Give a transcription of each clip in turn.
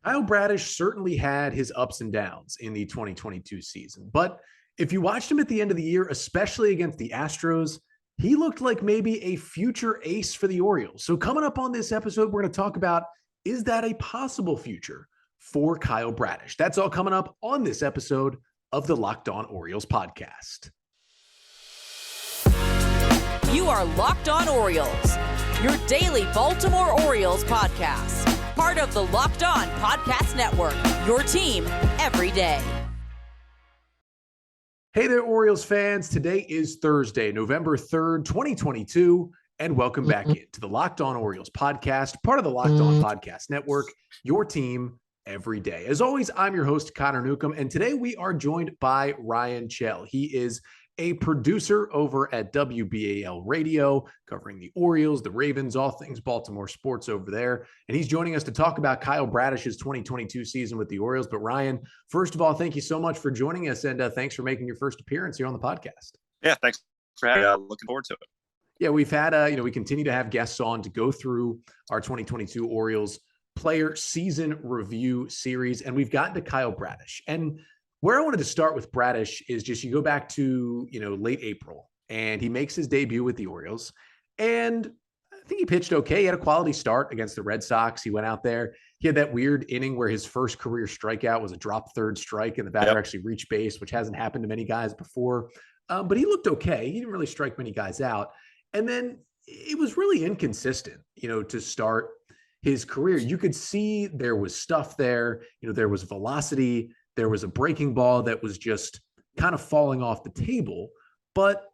Kyle Bradish certainly had his ups and downs in the 2022 season. But if you watched him at the end of the year, especially against the Astros, he looked like maybe a future ace for the Orioles. So coming up on this episode, we're going to talk about, is that a possible future for Kyle Bradish? That's all coming up on this episode of the Locked On Orioles podcast. You are Locked On Orioles, your daily Baltimore Orioles podcast. Part of the Locked On Podcast Network, your team every day. Hey there, Orioles fans. Today is Thursday, November 3rd, 2022, and welcome back into the Locked On Orioles podcast, part of the Locked On Podcast Network, your team every day. As always, I'm your host, Connor Newcomb, and today we are joined by Ryan Chell. He is a producer over at WBAL Radio, covering the Orioles, the Ravens, all things Baltimore sports over there. And he's joining us to talk about Kyle Bradish's 2022 season with the Orioles. But Ryan, first of all, thank you so much for joining us, and thanks for making your first appearance here on the podcast. Yeah, thanks for having me. Looking forward to it. Yeah, we've had, we continue to have guests on to go through our 2022 Orioles player season review series, and we've gotten to Kyle Bradish. And where I wanted to start with Bradish is just you go back to, late April, and he makes his debut with the Orioles. And I think he pitched okay. He had a quality start against the Red Sox. He went out there. He had that weird inning where his first career strikeout was a drop third strike, and the batter actually reached base, which hasn't happened to many guys before. But he looked okay. He didn't really strike many guys out. And then it was really inconsistent, to start his career. You could see there was stuff there. There was velocity. There was a breaking ball that was just kind of falling off the table. But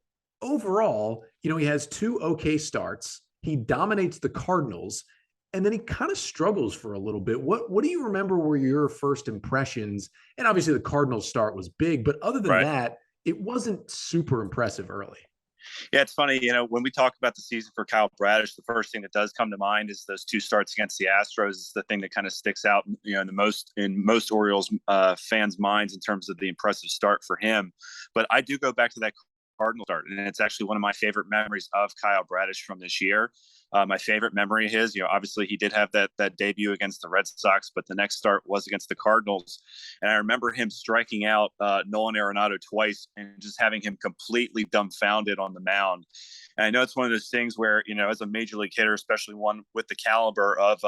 overall, he has two okay starts. He dominates the Cardinals, and then he kind of struggles for a little bit. What do you remember were your first impressions? And obviously the Cardinals start was big, but other than that, it wasn't super impressive early. Yeah, it's funny, when we talk about the season for Kyle Bradish, the first thing that does come to mind is those two starts against the Astros. Is the thing that kind of sticks out, in most Orioles fans' minds in terms of the impressive start for him. But I do go back to that Cardinal start, and it's actually one of my favorite memories of Kyle Bradish from this year. My favorite memory of his, obviously he did have that debut against the Red Sox, but the next start was against the Cardinals. And I remember him striking out Nolan Arenado twice and just having him completely dumbfounded on the mound. And I know it's one of those things where, as a major league hitter, especially one with the caliber of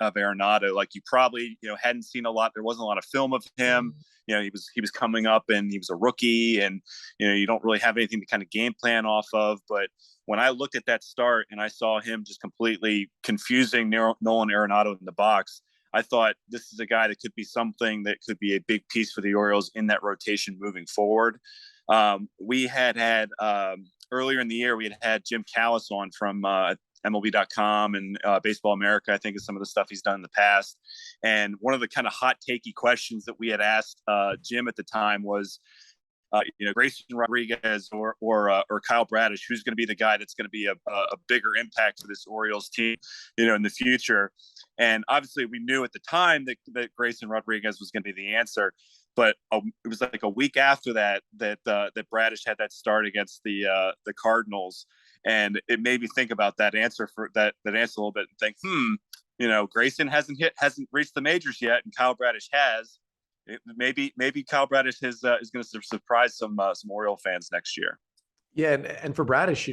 Arenado, like you probably, hadn't seen a lot. There wasn't a lot of film of him. He was coming up and he was a rookie, and, you don't really have anything to kind of game plan off of. But when I looked at that start and I saw him just completely confusing Nolan Arenado in the box, I thought this is a guy that could be something that could be a big piece for the Orioles in that rotation moving forward. We had earlier in the year, we had Jim Callis on from MLB.com and Baseball America, I think, is some of the stuff he's done in the past. And one of the kind of hot takey questions that we had asked Jim at the time was, Grayson Rodriguez or Kyle Bradish, who's going to be the guy that's going to be a bigger impact for this Orioles team, in the future. And obviously we knew at the time that Grayson Rodriguez was going to be the answer. But it was like a week after that Bradish had that start against the Cardinals, and it made me think about that answer for that answer a little bit and think, Grayson hasn't reached the majors yet, and Kyle Bradish has. Maybe Kyle Bradish is going to surprise some Oriole fans next year. Yeah, and for Bradish,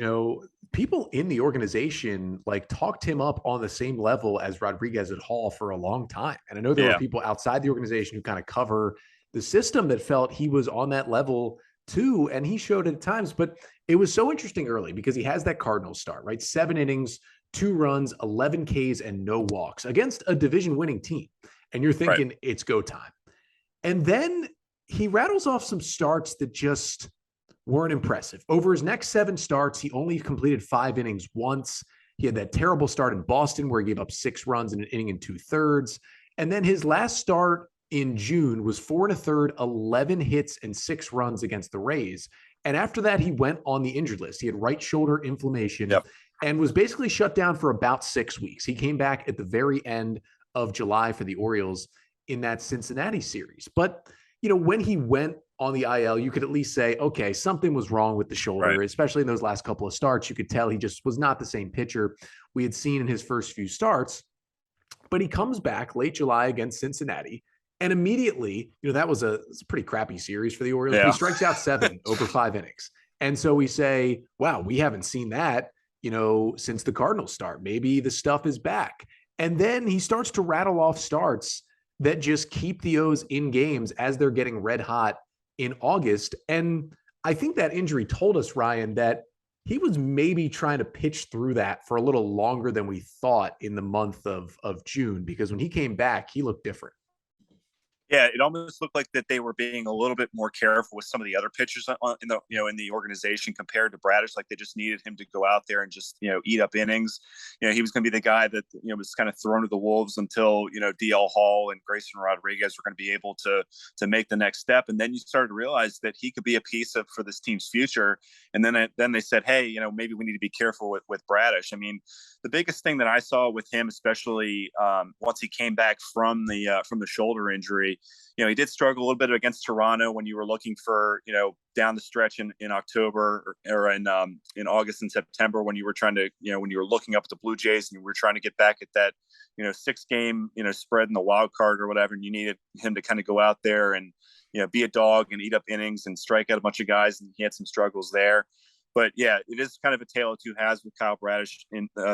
people in the organization talked him up on the same level as Rodriguez at Hall for a long time. And I know there were people outside the organization who kind of cover the system that felt he was on that level too, and he showed it at times. But it was so interesting early because he has that Cardinals start, right? 7 innings, 2 runs, 11 Ks, and no walks against a division-winning team. And you're thinking it's go time. And then he rattles off some starts that just weren't impressive. Over his next 7 starts, he only completed 5 innings once. He had that terrible start in Boston where he gave up 6 runs in an inning and 2/3. And then his last start in June was 4 1/3, 11 hits and 6 runs against the Rays. And after that, he went on the injured list. He had right shoulder inflammation and was basically shut down for about 6 weeks. He came back at the very end of July for the Orioles in that Cincinnati series. But, when he went on the IL, you could at least say, okay, something was wrong with the shoulder, especially in those last couple of starts. You could tell he just was not the same pitcher we had seen in his first few starts. But he comes back late July against Cincinnati. And immediately, that was a pretty crappy series for the Orioles. Yeah. He strikes out 7 over 5 innings. And so we say, wow, we haven't seen that, since the Cardinals start. Maybe the stuff is back. And then he starts to rattle off starts that just keep the O's in games as they're getting red hot in August. And I think that injury told us, Ryan, that he was maybe trying to pitch through that for a little longer than we thought in the month of June, because when he came back, he looked different. Yeah, it almost looked like that they were being a little bit more careful with some of the other pitchers in the organization compared to Bradish. Like they just needed him to go out there and just eat up innings. He was going to be the guy that was kind of thrown to the wolves until DL Hall and Grayson Rodriguez were going to be able to make the next step. And then you started to realize that he could be a piece for this team's future. And then they said, hey, maybe we need to be careful with Bradish. I mean, the biggest thing that I saw with him, especially once he came back from the shoulder injury, he did struggle a little bit against Toronto when you were looking for, down the stretch in October or in August and September when you were trying to, when you were looking up at the Blue Jays and you were trying to get back at that, 6-game, spread in the wild card or whatever. And you needed him to kind of go out there and, be a dog and eat up innings and strike out a bunch of guys. And he had some struggles there. But yeah, it is kind of a tale of two halves with Kyle Bradish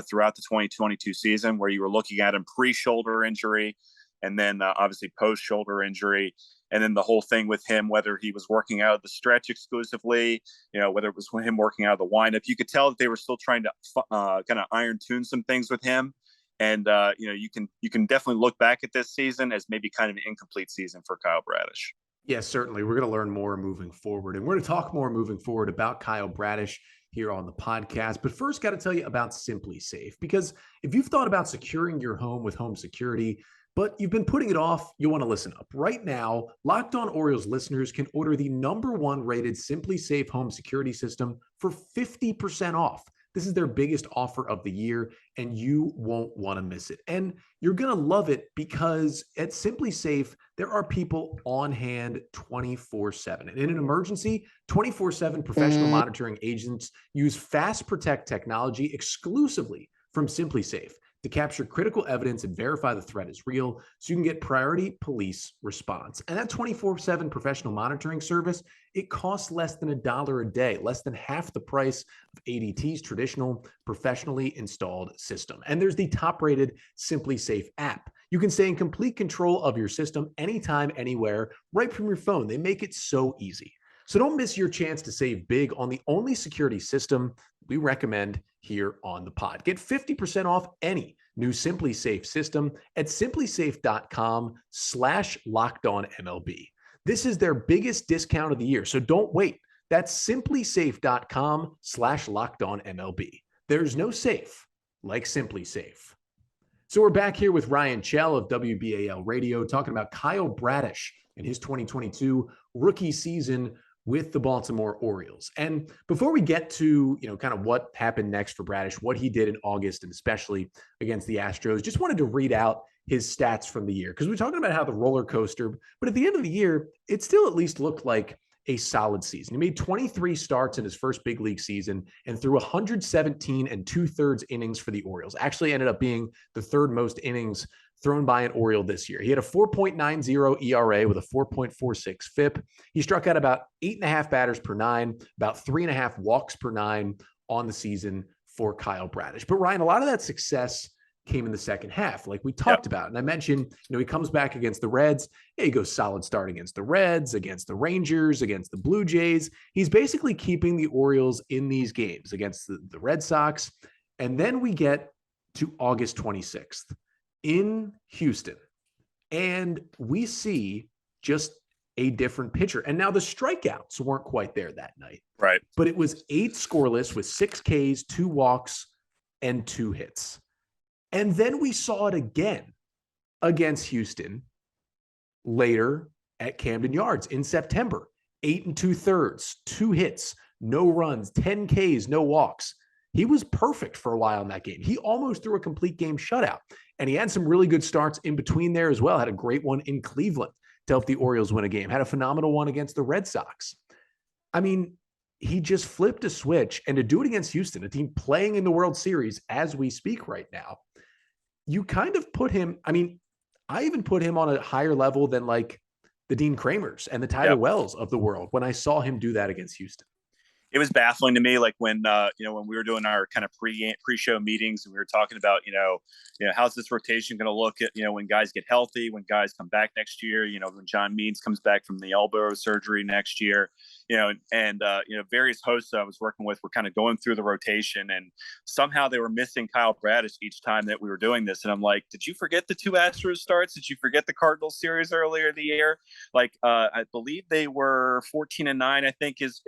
throughout the 2022 season, where you were looking at him pre-shoulder injury and then obviously post-shoulder injury. And then the whole thing with him, whether he was working out of the stretch exclusively, whether it was him working out of the windup, you could tell that they were still trying to kind of iron tune some things with him. And, you can definitely look back at this season as maybe kind of an incomplete season for Kyle Bradish. Yes, certainly. We're going to learn more moving forward, and we're going to talk more moving forward about Kyle Bradish here on the podcast. But first, got to tell you about Simply Safe, because if you've thought about securing your home with home security, but you've been putting it off, you want to listen up. Right now, Locked On Orioles listeners can order the #1 rated Simply Safe home security system for 50% off. This is their biggest offer of the year, and you won't want to miss it. And you're going to love it because at Simply Safe, there are people on hand 24/7. And in an emergency, 24/7 professional monitoring agents use Fast Protect technology exclusively from Simply Safe to capture critical evidence and verify the threat is real, so you can get priority police response. And that 24/7 professional monitoring service, it costs less than $1 a day, less than half the price of ADT's traditional professionally installed system. And there's the top-rated Simply Safe app. You can stay in complete control of your system anytime, anywhere, right from your phone. They make it so easy. So don't miss your chance to save big on the only security system we recommend here on the pod. Get 50% off any new Simply Safe system at simplysafe.com/lockedonmlb. This is their biggest discount of the year, so don't wait. That's simplysafe.com/lockedonmlb. There's no safe like Simply Safe. So we're back here with Ryan Chell of WBAL Radio talking about Kyle Bradish and his 2022 rookie season with the Baltimore Orioles. And before we get to, kind of what happened next for Bradish, what he did in August, and especially against the Astros, just wanted to read out his stats from the year, because we're talking about how the roller coaster, but at the end of the year, it still at least looked like a solid season. He made 23 starts in his first big league season and threw 117 2/3 innings for the Orioles. Actually ended up being the third most innings thrown by an Oriole this year. He had a 4.90 ERA with a 4.46 FIP. He struck out about 8.5 batters per 9, about 3.5 walks per 9 on the season for Kyle Bradish. But Ryan, a lot of that success came in the second half, like we talked about. And I mentioned, he comes back against the Reds. Yeah, he goes solid start against the Reds, against the Rangers, against the Blue Jays. He's basically keeping the Orioles in these games against the Red Sox. And then we get to August 26th. In Houston, and we see just a different pitcher. And now the strikeouts weren't quite there that night. Right. But it was 8 scoreless with 6 Ks, 2 walks, and 2 hits. And then we saw it again against Houston later at Camden Yards in September. 8 2/3, 2 hits, no runs, 10 Ks, no walks. He was perfect for a while in that game. He almost threw a complete game shutout. And he had some really good starts in between there as well. Had a great one in Cleveland to help the Orioles win a game. Had a phenomenal one against the Red Sox. I mean, he just flipped a switch. And to do it against Houston, a team playing in the World Series as we speak right now, you kind of put him, I mean, I even put him on a higher level than like the Dean Kramers and the Tyler Wells of the world when I saw him do that against Houston. It was baffling to me, like when when we were doing our kind of pre-show meetings and we were talking about how's this rotation going to look at when guys get healthy, when guys come back next year, when John Means comes back from the elbow surgery next year, and various hosts I was working with were kind of going through the rotation, and somehow they were missing Kyle Bradish each time that we were doing this, and I'm like, did you forget the 2 Astros starts? Did you forget the Cardinals series earlier in the year? Like I believe they were 14-9, I think, is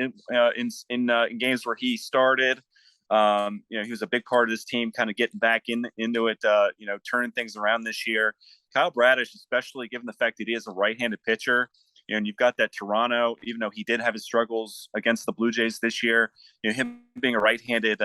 in games where he started. He was a big part of this team, kind of getting back into it, turning things around this year. Kyle Bradish, especially given the fact that he is a right-handed pitcher, and you've got that Toronto, even though he did have his struggles against the Blue Jays this year, him being a right-handed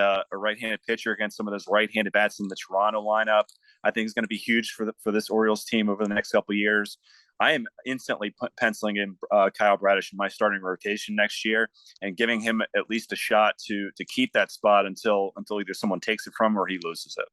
pitcher against some of those right-handed bats in the Toronto lineup, I think is going to be huge for this Orioles team over the next couple of years. I am instantly penciling in Kyle Bradish in my starting rotation next year and giving him at least a shot to keep that spot until either someone takes it from him or he loses it.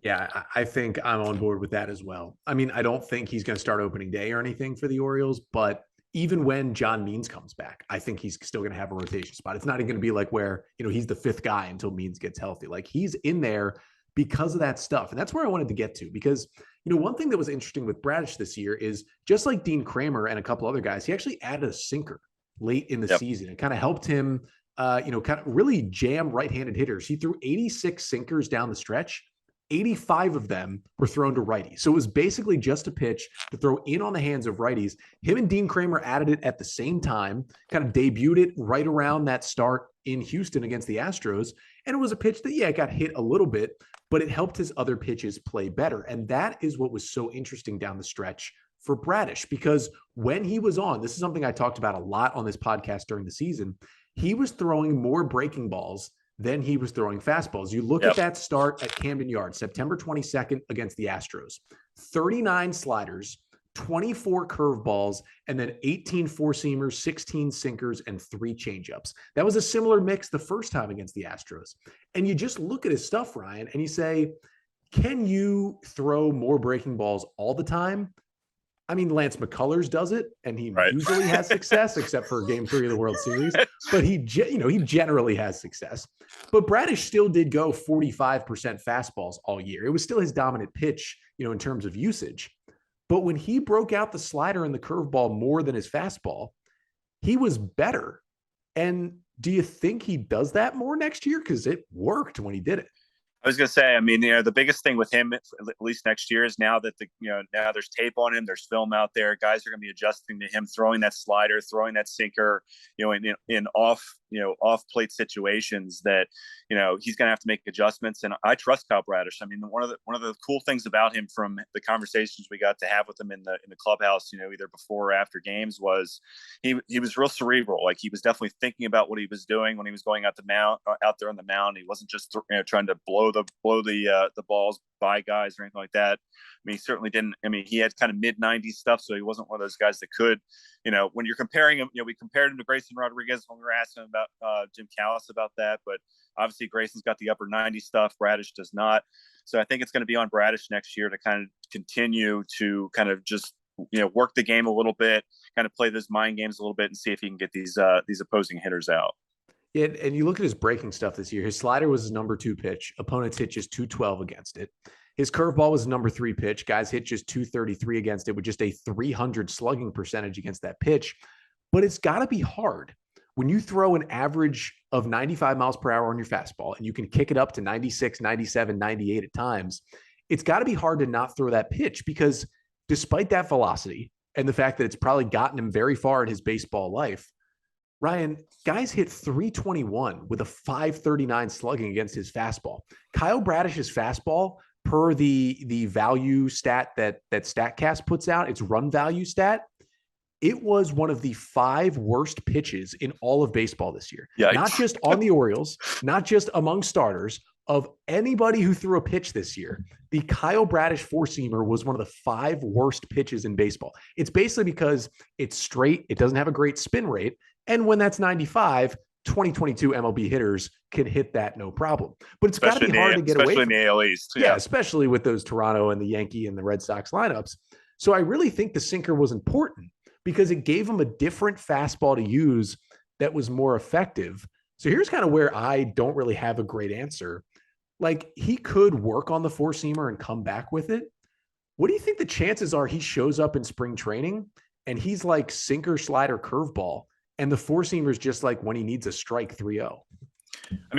Yeah, I think I'm on board with that as well. I mean, I don't think he's going to start opening day or anything for the Orioles, but even when John Means comes back, I think he's still going to have a rotation spot. It's not even going to be like where, he's the 5th guy until Means gets healthy. Like, he's in there because of that stuff. And that's where I wanted to get to, because, one thing that was interesting with Bradish this year is just like Dean Kramer and a couple other guys, he actually added a sinker late in the season. It kind of helped him, kind of really jam right-handed hitters. He threw 86 sinkers down the stretch. 85 of them were thrown to righties. So it was basically just a pitch to throw in on the hands of righties. Him and Dean Kramer added it at the same time, kind of debuted it right around that start in Houston against the Astros. And it was a pitch that, it got hit a little bit, but it helped his other pitches play better. And that is what was so interesting down the stretch for Bradish, because when he was on, this is something I talked about a lot on this podcast during the season, he was throwing more breaking balls than he was throwing fastballs. You look at that start at Camden Yards, September 22nd against the Astros, 39 sliders, 24 curveballs, and then 18 four-seamers, 16 sinkers, and 3 changeups. That was a similar mix the first time against the Astros. And you just look at his stuff, Ryan, and you say, can you throw more breaking balls all the time? I mean, Lance McCullers does it, and he usually has success, except for Game 3 of the World Series. But he generally has success. But Bradish still did go 45% fastballs all year. It was still his dominant pitch, in terms of usage. But when he broke out the slider and the curveball more than his fastball, he was better. And do you think he does that more next year? Because it worked when he did it. I was going to say, I mean, the biggest thing with him, at least next year, is now that now there's tape on him, there's film out there. Guys are going to be adjusting to him throwing that slider, throwing that sinker, in off plate situations that, he's going to have to make adjustments. And I trust Kyle Bradish. I mean, one of the cool things about him from the conversations we got to have with him in the clubhouse, either before or after games, was he was real cerebral. Like, he was definitely thinking about what he was doing when he was going out there on the mound. He wasn't just trying to blow the balls by guys or anything like that. I mean, he certainly didn't. I mean, he had kind of mid-90s stuff, so he wasn't one of those guys that could, when you're comparing him, we compared him to Grayson Rodriguez when we were asking about Jim Callis about that, but obviously Grayson's got the upper 90 stuff. Bradish does not. So I think it's going to be on Bradish next year to kind of continue to kind of just, work the game a little bit, kind of play those mind games a little bit and see if he can get these opposing hitters out. Yeah, and you look at his breaking stuff this year. His slider was his number 2 pitch. Opponents hit just 212 against it. His curveball was his number 3 pitch. Guys hit just 233 against it with just a 300 slugging percentage against that pitch. But it's got to be hard when you throw an average of 95 miles per hour on your fastball and you can kick it up to 96, 97, 98 at times. It's got to be hard to not throw that pitch, because despite that velocity and the fact that it's probably gotten him very far in his baseball life, Ryan, guys hit 321 with a 539 slugging against his fastball. Kyle Bradish's fastball, per the value stat that StatCast puts out, its run value stat, it was one of the 5 worst pitches in all of baseball this year. Yikes. Not just on the Orioles, not just among starters, of anybody who threw a pitch this year. The Kyle Bradish four-seamer was one of the 5 worst pitches in baseball. It's basically because it's straight, it doesn't have a great spin rate, and when that's 95, 2022 MLB hitters can hit that no problem. But it's got to be hard to get away from. Especially in the AL East. Yeah, especially with those Toronto and the Yankee and the Red Sox lineups. So I really think the sinker was important because it gave him a different fastball to use that was more effective. So here's kind of where I don't really have a great answer. Like, he could work on the four-seamer and come back with it. What do you think the chances are he shows up in spring training and he's like sinker, slider, curveball, and the four-seamer is just like when he needs a strike 3-0? I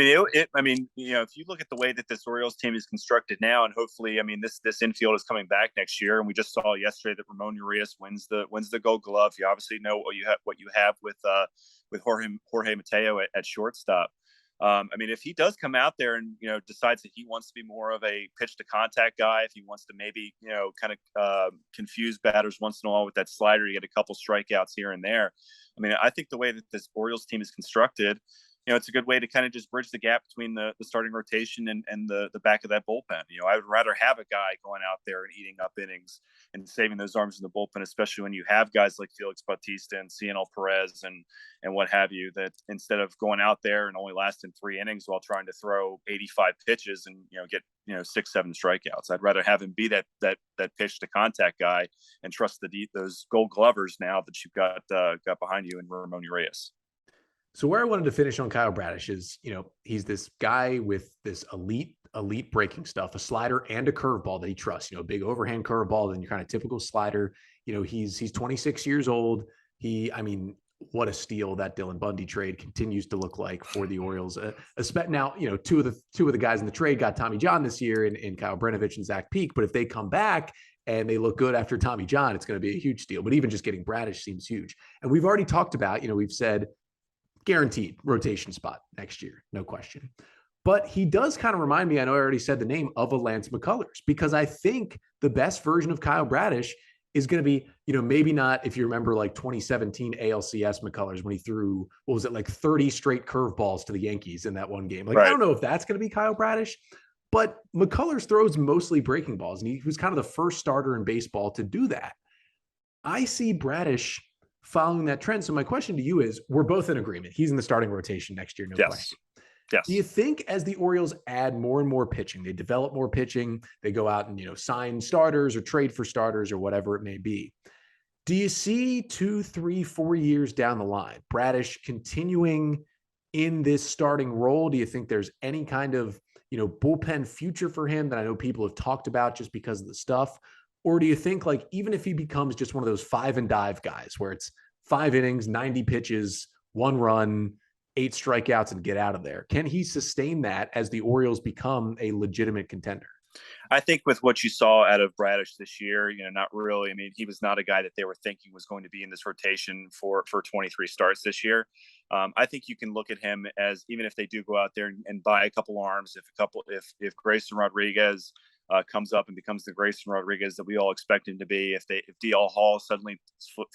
mean, if you look at the way that this Orioles team is constructed now, and hopefully, this infield is coming back next year, and we just saw yesterday that Ramon Urias wins the Gold Glove. You obviously know what you have with Jorge Mateo at shortstop. If he does come out there and decides that he wants to be more of a pitch to contact guy, if he wants to maybe kind of confuse batters once in a while with that slider, you get a couple strikeouts here and there. I think the way that this Orioles team is constructed, it's a good way to kind of just bridge the gap between the starting rotation and the back of that bullpen. I would rather have a guy going out there and eating up innings and saving those arms in the bullpen, especially when you have guys like Felix Bautista and Cianel Perez and what have you, that instead of going out there and only lasting 3 innings while trying to throw 85 pitches and, get, 6-7 strikeouts. I'd rather have him be that pitch to contact guy and trust those Gold Glovers now that you've got behind you in Ramon Urias. So where I wanted to finish on Kyle Bradish is, he's this guy with this elite breaking stuff, a slider and a curveball that he trusts, a big overhand curveball, then your kind of typical slider. He's 26 years old. What a steal that Dylan Bundy trade continues to look like for the Orioles. Now, two of the guys in the trade got Tommy John this year in Kyle Bradish and Zach Peak. But if they come back and they look good after Tommy John, it's going to be a huge steal. But even just getting Bradish seems huge. And we've already talked about, we've said, guaranteed rotation spot next year, no question. But he does kind of remind me, I know I already said the name, of a Lance McCullers, because I think the best version of Kyle Bradish is going to be, maybe not, if you remember, like 2017 ALCS McCullers when he threw, 30 straight curveballs to the Yankees in that one game. Right. I don't know if that's going to be Kyle Bradish, but McCullers throws mostly breaking balls, and he was kind of the first starter in baseball to do that. I see Bradish following that trend. So my question to you is, we're both in agreement. He's in the starting rotation next year. No question. Yes. Do you think as the Orioles add more and more pitching, they develop more pitching, they go out and, sign starters or trade for starters or whatever it may be, do you see 2, 3, 4 years down the line, Bradish continuing in this starting role? Do you think there's any kind of, bullpen future for him that I know people have talked about just because of the stuff? Or do you think, like, even if he becomes just one of those 5 and dive guys where it's 5 innings, 90 pitches, 1 run, 8 strikeouts and get out of there, can he sustain that as the Orioles become a legitimate contender? I think with what you saw out of Bradish this year, not really. He was not a guy that they were thinking was going to be in this rotation for 23 starts this year. I think you can look at him as, even if they do go out there and buy a couple arms, if Grayson Rodriguez comes up and becomes the Grayson Rodriguez that we all expect him to be, if DL Hall suddenly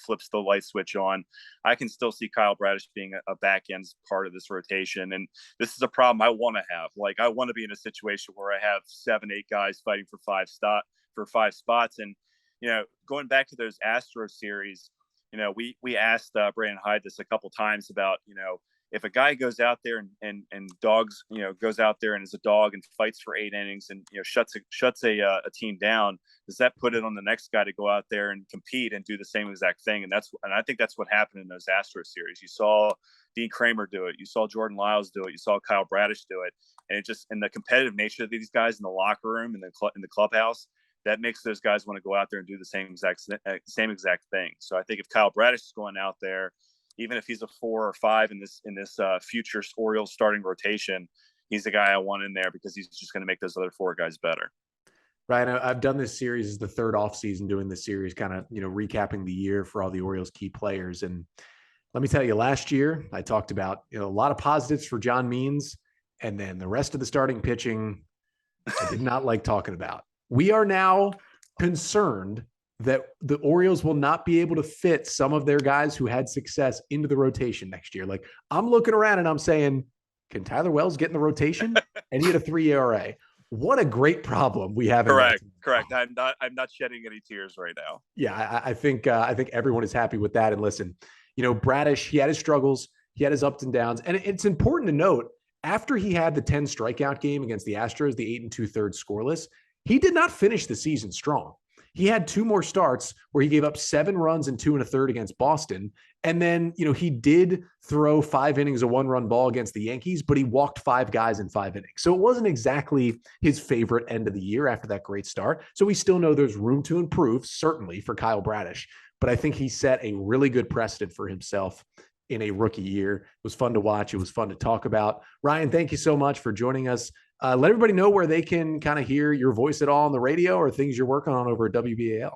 flips the light switch on, I can still see Kyle Bradish being a back end part of this rotation. And this is a problem I want to have. Like, I want to be in a situation where I have 7, 8 guys fighting for 5 spots. And, going back to those Astros series, we asked Brandon Hyde this a couple times about, if a guy goes out there and dogs, goes out there and is a dog and fights for 8 innings and, shuts a team down, does that put it on the next guy to go out there and compete and do the same exact thing? And I think that's what happened in those Astros series. You saw Dean Kramer do it. You saw Jordan Lyles do it. You saw Kyle Bradish do it. And and the competitive nature of these guys in the locker room and in the clubhouse, that makes those guys want to go out there and do the same exact thing. So I think if Kyle Bradish is going out there, even if he's a 4 or 5 in this future Orioles starting rotation, he's the guy I want in there because he's just going to make those other 4 guys better. Right. I've done this series as the 3rd off season, doing this series, kind of, recapping the year for all the Orioles key players. And let me tell you, last year I talked about, a lot of positives for John Means, and then the rest of the starting pitching, I did not like talking about. We are now concerned that the Orioles will not be able to fit some of their guys who had success into the rotation next year. Like, I'm looking around and I'm saying, can Tyler Wells get in the rotation? And he had a 3 ERA. What a great problem we have. Correct. I'm not shedding any tears right now. Yeah, I think everyone is happy with that. And listen, Bradish, he had his struggles. He had his ups and downs. And it's important to note, after he had the 10 strikeout game against the Astros, the 8 2/3 scoreless, he did not finish the season strong. He had 2 more starts where he gave up 7 runs and 2 1/3 against Boston. And then, he did throw 5 innings, a 1-run ball against the Yankees, but he walked 5 guys in 5 innings. So it wasn't exactly his favorite end of the year after that great start. So we still know there's room to improve, certainly for Kyle Bradish. But I think he set a really good precedent for himself in a rookie year. It was fun to watch. It was fun to talk about. Ryan, thank you so much for joining us. Let everybody know where they can kind of hear your voice at all on the radio or things you're working on over at WBAL.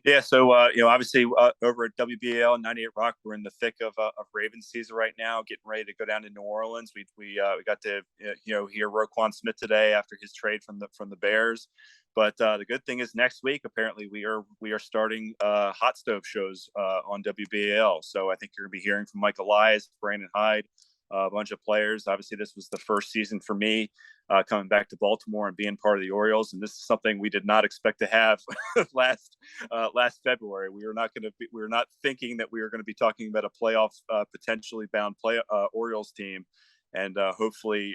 Yeah, so obviously over at WBAL 98 Rock, we're in the thick of Ravens season right now, getting ready to go down to New Orleans. We got to hear Roquan Smith today after his trade from the Bears. But the good thing is next week apparently we are starting hot stove shows on WBAL. So I think you're gonna be hearing from Mike Elias, Brandon Hyde, a bunch of players. Obviously, this was the first season for me coming back to Baltimore and being part of the Orioles, and this is something we did not expect to have last February. We were not thinking that we were going to be talking about a playoff potentially bound Orioles team, and hopefully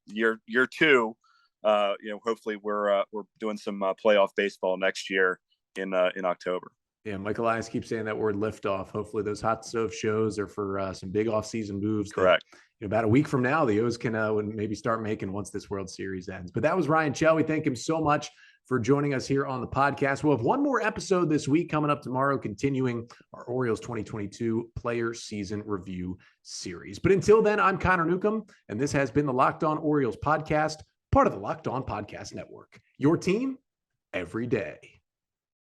year 2, hopefully we're doing some playoff baseball next year in October. Yeah, Michael Elias keeps saying that word liftoff. Hopefully those hot stove shows are for some big off-season moves. Correct. That, about a week from now, the O's can maybe start making once this World Series ends. But that was Ryan Chell. We thank him so much for joining us here on the podcast. We'll have one more episode this week coming up tomorrow, continuing our Orioles 2022 Player Season Review Series. But until then, I'm Connor Newcomb, and this has been the Locked On Orioles podcast, part of the Locked On Podcast Network. Your team every day.